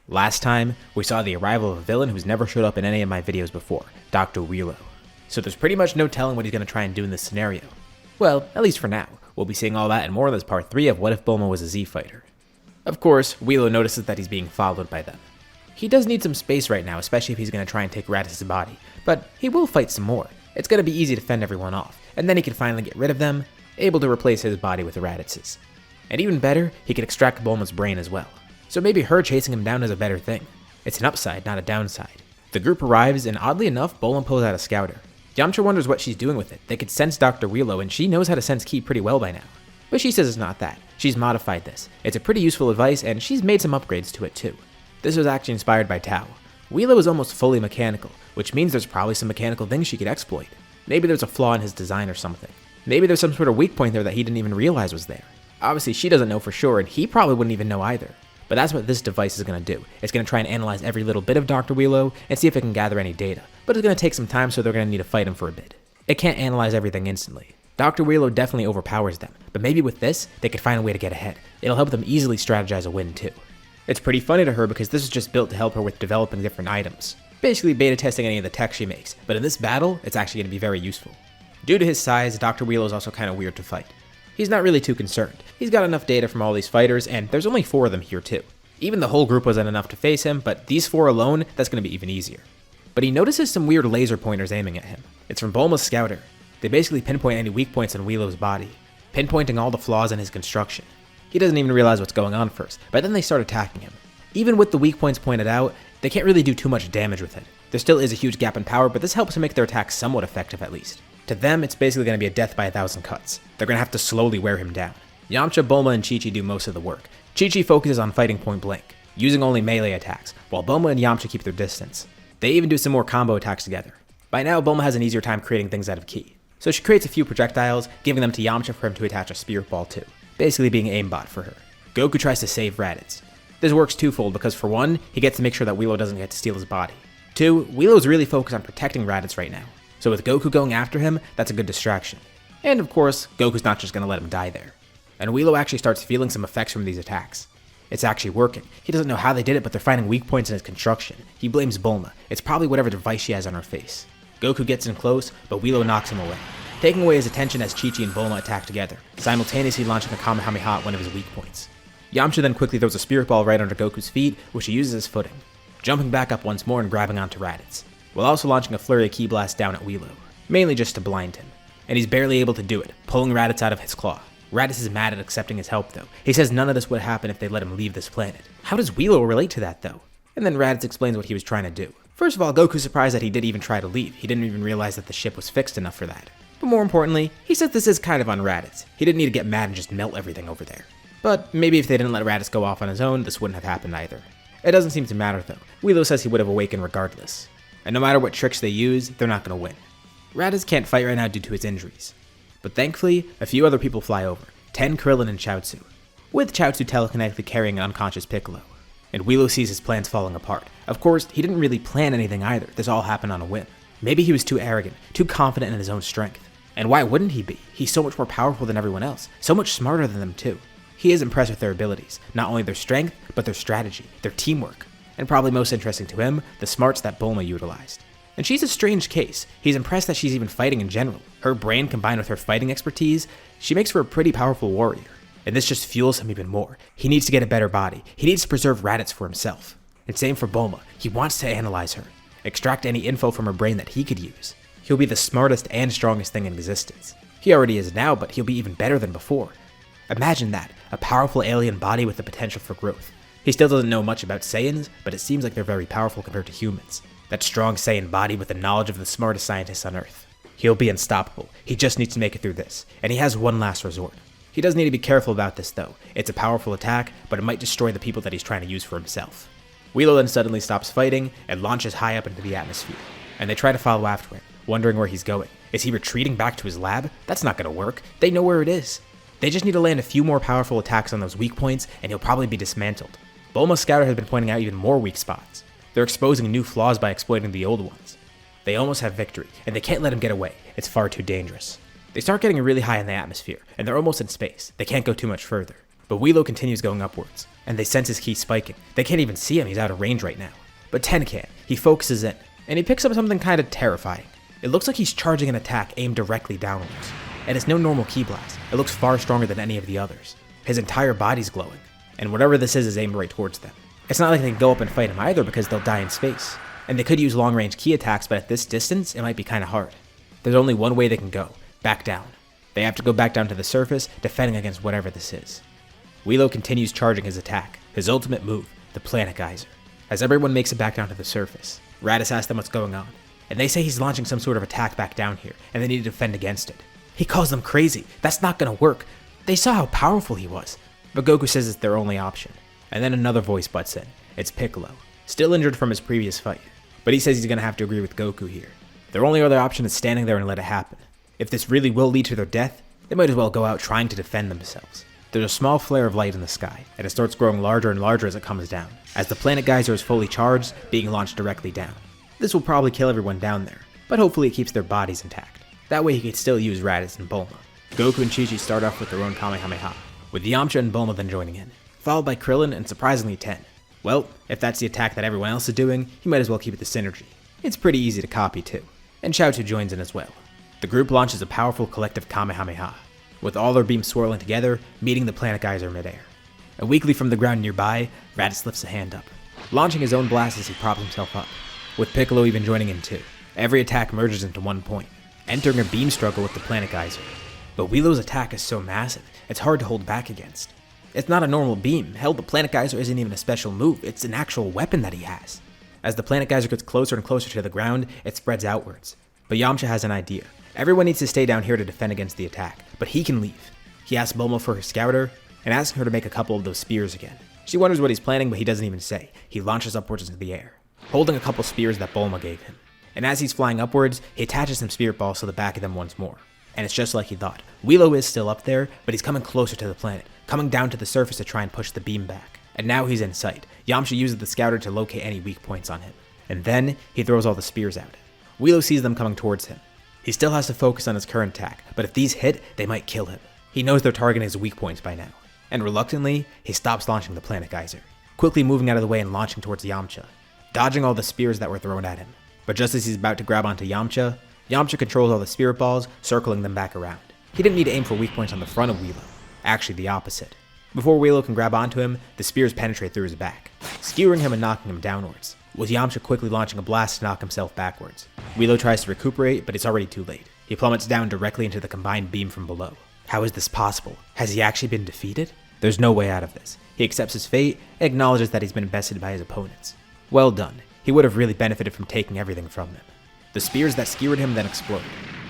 Last time, we saw the arrival of a villain who's never showed up in any of my videos before, Dr. Wheelo. So there's pretty much no telling what he's going to try and do in this scenario. Well, at least for now. We'll be seeing all that and more in this part 3 of What If Bulma Was a Z Fighter. Of course, Wheelo notices that he's being followed by them. He does need some space right now, especially if he's going to try and take Raditz' body, but he will fight some more. It's going to be easy to fend everyone off, and then he can finally get rid of them, able to replace his body with Raditz's. And even better, he can extract Bulma's brain as well. So maybe her chasing him down is a better thing. It's an upside, not a downside. The group arrives, and oddly enough, Bulma pulls out a scouter. Yamcha wonders what she's doing with it. They could sense Dr. Wheelo, and she knows how to sense Ki pretty well by now. But she says it's not that. She's modified this. It's a pretty useful device, and she's made some upgrades to it too. This was actually inspired by Tao. Wheelo is almost fully mechanical, which means there's probably some mechanical things she could exploit. Maybe there's a flaw in his design or something. Maybe there's some sort of weak point there that he didn't even realize was there. Obviously, she doesn't know for sure, and he probably wouldn't even know either. But that's what this device is going to do. It's going to try and analyze every little bit of Dr. Wheelo and see if it can gather any data. But it's going to take some time, so they're going to need to fight him for a bit. It can't analyze everything instantly. Dr. Wheelo definitely overpowers them, but maybe with this, they could find a way to get ahead. It'll help them easily strategize a win too. It's pretty funny to her because this is just built to help her with developing different items. Basically beta testing any of the tech she makes, but in this battle, it's actually going to be very useful. Due to his size, Dr. Wheelo is also kind of weird to fight. He's not really too concerned. He's got enough data from all these fighters, and there's only 4 of them here too. Even the whole group wasn't enough to face him, but these 4 alone, that's going to be even easier. But he notices some weird laser pointers aiming at him. It's from Bulma's scouter. They basically pinpoint any weak points on Wheelo's body, pinpointing all the flaws in his construction. He doesn't even realize what's going on first, but then they start attacking him. Even with the weak points pointed out, they can't really do too much damage with it. There still is a huge gap in power, but this helps to make their attacks somewhat effective at least. To them, it's basically going to be a death by 1,000 cuts. They're going to have to slowly wear him down. Yamcha, Bulma, and Chi-Chi do most of the work. Chi-Chi focuses on fighting point blank, using only melee attacks, while Bulma and Yamcha keep their distance. They even do some more combo attacks together. By now, Bulma has an easier time creating things out of Ki. So she creates a few projectiles, giving them to Yamcha for him to attach a spirit ball to, basically being aimbot for her. Goku tries to save Raditz. This works twofold because for one, he gets to make sure that Wheelo doesn't get to steal his body. 2, Wheelo's really focused on protecting Raditz right now. So with Goku going after him, that's a good distraction. And of course, Goku's not just going to let him die there. And Wheelo actually starts feeling some effects from these attacks. It's actually working. He doesn't know how they did it, but they're finding weak points in his construction. He blames Bulma. It's probably whatever device she has on her face. Goku gets in close, but Wheelo knocks him away, taking away his attention as Chi-Chi and Bulma attack together, simultaneously launching a Kamehameha at one of his weak points. Yamcha then quickly throws a spirit ball right under Goku's feet, which he uses as footing, jumping back up once more and grabbing onto Raditz, while also launching a flurry of Ki blasts down at Wheelo, mainly just to blind him. And he's barely able to do it, pulling Raditz out of his claw. Raditz is mad at accepting his help though. He says none of this would happen if they let him leave this planet. How does Wheelo relate to that though? And then Raditz explains what he was trying to do. First of all, Goku's surprised that he did even try to leave. He didn't even realize that the ship was fixed enough for that. But more importantly, he says this is kind of on Raditz. He didn't need to get mad and just melt everything over there. But maybe if they didn't let Raditz go off on his own, this wouldn't have happened either. It doesn't seem to matter though. Wheelo says he would have awakened regardless. And no matter what tricks they use, they're not going to win. Raditz can't fight right now due to his injuries. But thankfully, a few other people fly over. Ten, Krillin, and Chaozu, with Chaozu telekinetically carrying an unconscious Piccolo. And Wheelo sees his plans falling apart. Of course, he didn't really plan anything either. This all happened on a whim. Maybe he was too arrogant, too confident in his own strength. And why wouldn't he be? He's so much more powerful than everyone else, so much smarter than them too. He is impressed with their abilities, not only their strength, but their strategy, their teamwork, and probably most interesting to him, the smarts that Bulma utilized. And she's a strange case. He's impressed that she's even fighting in general. Her brain combined with her fighting expertise, she makes for a pretty powerful warrior. And this just fuels him even more. He needs to get a better body. He needs to preserve Raditz for himself. And same for Bulma. He wants to analyze her, extract any info from her brain that he could use. He'll be the smartest and strongest thing in existence. He already is now, but he'll be even better than before. Imagine that, a powerful alien body with the potential for growth. He still doesn't know much about Saiyans, but it seems like they're very powerful compared to humans. That strong Saiyan body with the knowledge of the smartest scientists on Earth. He'll be unstoppable. He just needs to make it through this, and he has one last resort. He does need to be careful about this though. It's a powerful attack, but it might destroy the people that he's trying to use for himself. Wheelo then suddenly stops fighting and launches high up into the atmosphere, and they try to follow after him, wondering where he's going. Is he retreating back to his lab? That's not gonna work. They know where it is. They just need to land a few more powerful attacks on those weak points, and he'll probably be dismantled. Bulma's scouter has been pointing out even more weak spots. They're exposing new flaws by exploiting the old ones. They almost have victory, and they can't let him get away. It's far too dangerous. They start getting really high in the atmosphere, and they're almost in space. They can't go too much further. But Wheelo continues going upwards. and they sense his ki spiking. They can't even see him, he's out of range right now. But 10 can. He focuses in, and he picks up something kind of terrifying. It looks like he's charging an attack aimed directly downwards. And it's no normal ki blast. It looks far stronger than any of the others. His entire body's glowing, and whatever this is aimed right towards them. It's not like they can go up and fight him either because they'll die in space. And they could use long-range ki attacks, but at this distance, it might be kind of hard. There's only one way they can go, back down. They have to go back down to the surface, defending against whatever this is. Wheelo continues charging his attack, his ultimate move, the Planet Geyser. As everyone makes it back down to the surface, Raditz asks them what's going on, and they say he's launching some sort of attack back down here, and they need to defend against it. He calls them crazy. That's not gonna work. They saw how powerful he was. But Goku says it's their only option. And then another voice butts in. It's Piccolo, still injured from his previous fight. But he says he's gonna have to agree with Goku here. Their only other option is standing there and let it happen. If this really will lead to their death, they might as well go out trying to defend themselves. There's a small flare of light in the sky, and it starts growing larger and larger as it comes down, as the Planet Geyser is fully charged, being launched directly down. This will probably kill everyone down there, but hopefully it keeps their bodies intact. That way he could still use Raditz and Bulma. Goku and Chi-Chi start off with their own Kamehameha, with Yamcha and Bulma then joining in, followed by Krillin and surprisingly Ten. Well, if that's the attack that everyone else is doing, you might as well keep it the synergy. It's pretty easy to copy too. And Chaozu joins in as well. The group launches a powerful collective Kamehameha, with all their beams swirling together, meeting the Planet Geyser midair. And weakly from the ground nearby, Raditz lifts a hand up, launching his own blast as he props himself up, with Piccolo even joining in too. Every attack merges into one point, entering a beam struggle with the Planet Geyser. But Wheelo's attack is so massive, it's hard to hold back against. It's not a normal beam. Hell, the Planet Geyser isn't even a special move, it's an actual weapon that he has. As the Planet Geyser gets closer and closer to the ground, it spreads outwards. But Yamcha has an idea. Everyone needs to stay down here to defend against the attack, but he can leave. He asks Bulma for her scouter, and asks her to make a couple of those spears again. She wonders what he's planning, but he doesn't even say. He launches upwards into the air, holding a couple spears that Bulma gave him. And as he's flying upwards, he attaches some spirit balls to the back of them once more. And it's just like he thought. Wheelo is still up there, but he's coming closer to the planet, coming down to the surface to try and push the beam back. And now he's in sight. Yamcha uses the scouter to locate any weak points on him. And then he throws all the spears out. Wheelo sees them coming towards him. He still has to focus on his current attack, but if these hit, they might kill him. He knows they're targeting his weak points by now. And reluctantly, he stops launching the Planet Geyser, quickly moving out of the way and launching towards Yamcha, dodging all the spears that were thrown at him. But just as he's about to grab onto Yamcha, Yamcha controls all the spirit balls, circling them back around. He didn't need to aim for weak points on the front of Wheelo, actually the opposite. Before Wheelo can grab onto him, the spears penetrate through his back, skewering him and knocking him downwards, with Yamcha quickly launching a blast to knock himself backwards. Wheelo tries to recuperate, but it's already too late. He plummets down directly into the combined beam from below. How is this possible? Has he actually been defeated? There's no way out of this. He accepts his fate and acknowledges that he's been bested by his opponents. Well done. He would have really benefited from taking everything from them. The spears that skewered him then explode,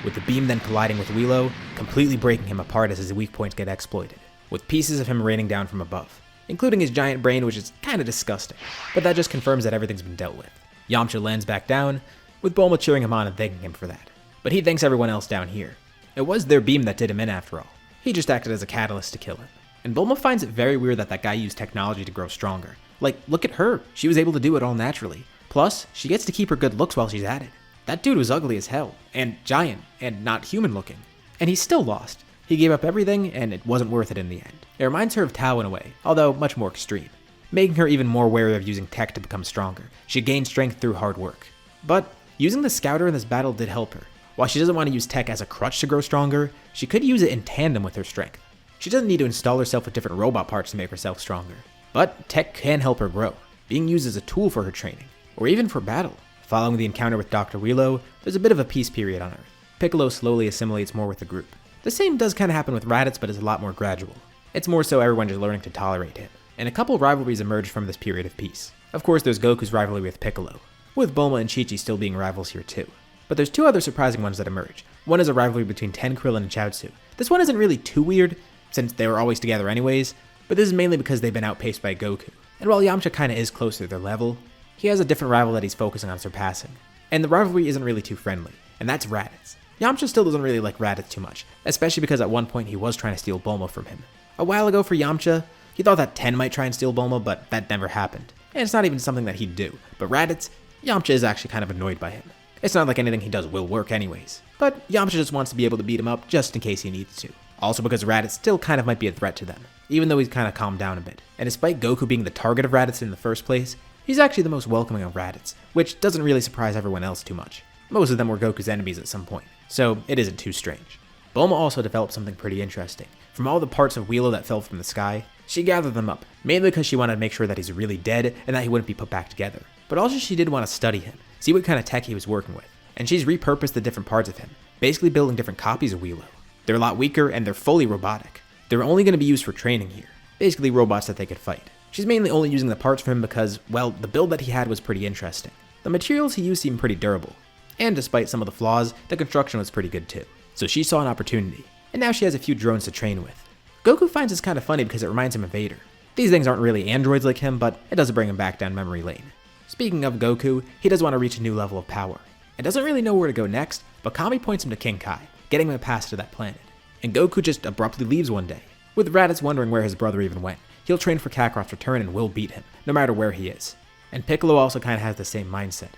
with the beam then colliding with Wheelo, completely breaking him apart as his weak points get exploited, with pieces of him raining down from above, including his giant brain, which is kinda disgusting, but that just confirms that everything's been dealt with. Yamcha lands back down, with Bulma cheering him on and thanking him for that, but he thanks everyone else down here. It was their beam that did him in after all. He just acted as a catalyst to kill him. And Bulma finds it very weird that guy used technology to grow stronger. Like, look at her, she was able to do it all naturally. Plus, she gets to keep her good looks while she's at it. That dude was ugly as hell, and giant, and not human looking. And he still lost. He gave up everything, and it wasn't worth it in the end. It reminds her of Tao in a way, although much more extreme, making her even more wary of using tech to become stronger. She gained strength through hard work. But using the scouter in this battle did help her. While she doesn't want to use tech as a crutch to grow stronger, she could use it in tandem with her strength. She doesn't need to install herself with different robot parts to make herself stronger. But tech can help her grow, being used as a tool for her training, or even for battle. Following the encounter with Dr. Wheelo, there's a bit of a peace period on Earth. Piccolo slowly assimilates more with the group. The same does kind of happen with Raditz, but is a lot more gradual. It's more so everyone just learning to tolerate him. And a couple rivalries emerge from this period of peace. Of course, there's Goku's rivalry with Piccolo, with Bulma and Chi-Chi still being rivals here too. But there's two other surprising ones that emerge. One is a rivalry between Ten, Krillin, and Chaozu. This one isn't really too weird, since they were always together anyways, but this is mainly because they've been outpaced by Goku. And while Yamcha kinda is close to their level, he has a different rival that he's focusing on surpassing. And the rivalry isn't really too friendly, and that's Raditz. Yamcha still doesn't really like Raditz too much, especially because at one point he was trying to steal Bulma from him. A while ago for Yamcha, he thought that Ten might try and steal Bulma, but that never happened. And it's not even something that he'd do. But Raditz, Yamcha is actually kind of annoyed by him. It's not like anything he does will work anyways. But Yamcha just wants to be able to beat him up just in case he needs to. Also because Raditz still kind of might be a threat to them, even though he's kind of calmed down a bit. And despite Goku being the target of Raditz in the first place, he's actually the most welcoming of Raditz, which doesn't really surprise everyone else too much. Most of them were Goku's enemies at some point, so it isn't too strange. Bulma also developed something pretty interesting. From all the parts of Wheelo that fell from the sky, she gathered them up, mainly because she wanted to make sure that he's really dead and that he wouldn't be put back together. But also she did want to study him, see what kind of tech he was working with. And she's repurposed the different parts of him, basically building different copies of Wheelo. They're a lot weaker and they're fully robotic. They're only going to be used for training here, basically robots that they could fight. She's mainly only using the parts for him because, well, the build that he had was pretty interesting. The materials he used seemed pretty durable. And despite some of the flaws, the construction was pretty good too. So she saw an opportunity, and now she has a few drones to train with. Goku finds this kind of funny because it reminds him of Vader. These things aren't really androids like him, but it doesn't bring him back down memory lane. Speaking of Goku, he does want to reach a new level of power, and doesn't really know where to go next, but Kami points him to King Kai, getting him a pass to that planet. And Goku just abruptly leaves one day. With Raditz wondering where his brother even went, he'll train for Kakarot's return and will beat him, no matter where he is. And Piccolo also kind of has the same mindset.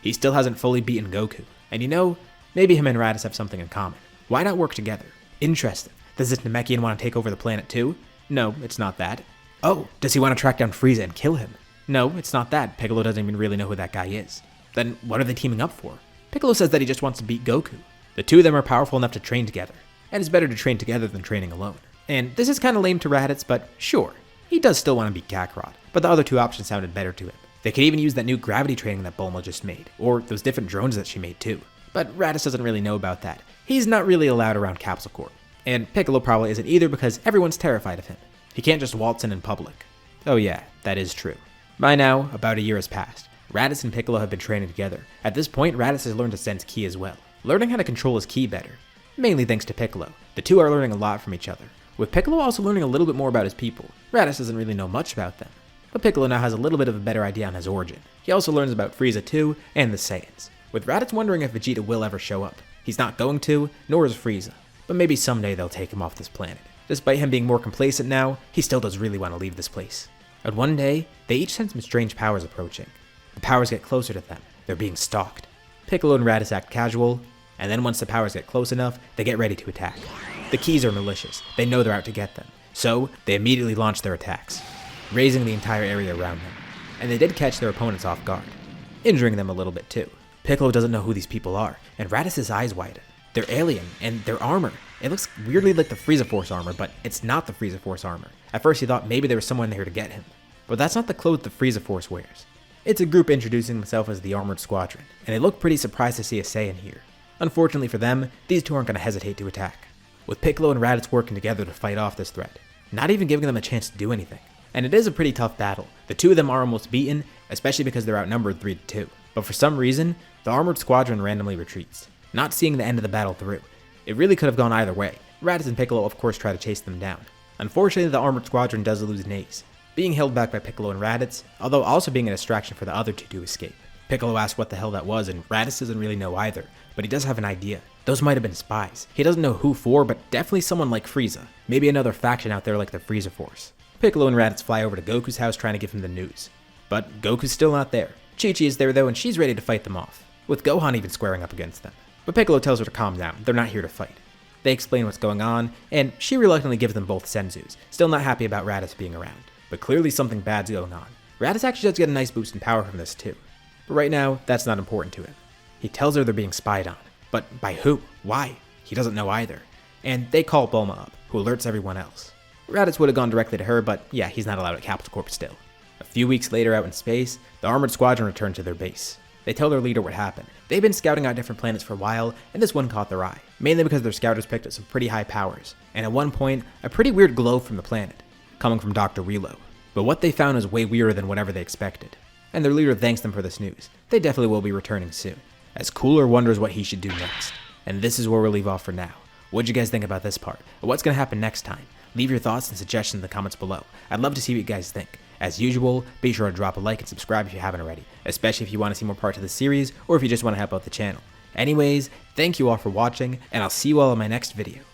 He still hasn't fully beaten Goku, and you know, maybe him and Raditz have something in common. Why not work together? Interesting. Does this Namekian want to take over the planet too? No, it's not that. Oh, does he want to track down Frieza and kill him? No, it's not that. Piccolo doesn't even really know who that guy is. Then what are they teaming up for? Piccolo says that he just wants to beat Goku. The two of them are powerful enough to train together, and it's better to train together than training alone. And this is kind of lame to Raditz, but sure, he does still want to beat Kakarot, but the other two options sounded better to him. They could even use that new gravity training that Bulma just made, or those different drones that she made too. But Raditz doesn't really know about that. He's not really allowed around Capsule Corp. And Piccolo probably isn't either because everyone's terrified of him. He can't just waltz in public. Oh yeah, that is true. By now, about a year has passed. Raditz and Piccolo have been training together. At this point, Raditz has learned to sense ki as well, learning how to control his ki better. Mainly thanks to Piccolo. The two are learning a lot from each other, with Piccolo also learning a little bit more about his people. Raditz doesn't really know much about them, but Piccolo now has a little bit of a better idea on his origin. He also learns about Frieza too, and the Saiyans, with Raditz wondering if Vegeta will ever show up. He's not going to, nor is Frieza, but maybe someday they'll take him off this planet. Despite him being more complacent now, he still does really want to leave this place. And one day, they each sense some strange powers approaching. The powers get closer to them. They're being stalked. Piccolo and Raditz act casual, and then once the powers get close enough, they get ready to attack. The Keys are malicious. They know they're out to get them, so they immediately launch their attacks, raising the entire area around them. And they did catch their opponents off guard, injuring them a little bit too. Piccolo doesn't know who these people are, and Raditz's eyes widen. They're alien, and their armor. It looks weirdly like the Frieza Force armor, but it's not the Frieza Force armor. At first he thought maybe there was someone here to get him, but that's not the clothes the Frieza Force wears. It's a group introducing themselves as the Armored Squadron, and they look pretty surprised to see a Saiyan here. Unfortunately for them, these two aren't going to hesitate to attack, with Piccolo and Raditz working together to fight off this threat, not even giving them a chance to do anything. And it is a pretty tough battle. The two of them are almost beaten, especially because they're outnumbered 3-2. But for some reason, the Armored Squadron randomly retreats, not seeing the end of the battle through. It really could have gone either way. Raditz and Piccolo of course try to chase them down. Unfortunately, the Armored Squadron does lose Naze, being held back by Piccolo and Raditz, although also being a distraction for the other two to escape. Piccolo asks what the hell that was, and Raditz doesn't really know either, but he does have an idea. Those might have been spies. He doesn't know who for, but definitely someone like Frieza. Maybe another faction out there like the Frieza Force. Piccolo and Raditz fly over to Goku's house trying to give him the news. But Goku's still not there. Chi-Chi is there though, and she's ready to fight them off, with Gohan even squaring up against them. But Piccolo tells her to calm down, they're not here to fight. They explain what's going on, and she reluctantly gives them both senzus, still not happy about Raditz being around. But clearly something bad's going on. Raditz actually does get a nice boost in power from this too. But right now, that's not important to him. He tells her they're being spied on. But by who? Why? He doesn't know either. And they call Bulma up, who alerts everyone else. Raditz would have gone directly to her, but yeah, he's not allowed at Capsule Corp still. A few weeks later out in space, the Armored Squadron returned to their base. They tell their leader what happened. They've been scouting out different planets for a while, and this one caught their eye, mainly because their scouters picked up some pretty high powers, and at one point, a pretty weird glow from the planet, coming from Dr. Wheelo. But what they found was way weirder than whatever they expected, and their leader thanks them for this news. They definitely will be returning soon, as Cooler wonders what he should do next. And this is where we'll leave off for now. What'd you guys think about this part? Or what's going to happen next time? Leave your thoughts and suggestions in the comments below. I'd love to see what you guys think. As usual, be sure to drop a like and subscribe if you haven't already, especially if you want to see more parts of the series or if you just want to help out the channel. Anyways, thank you all for watching, and I'll see you all in my next video.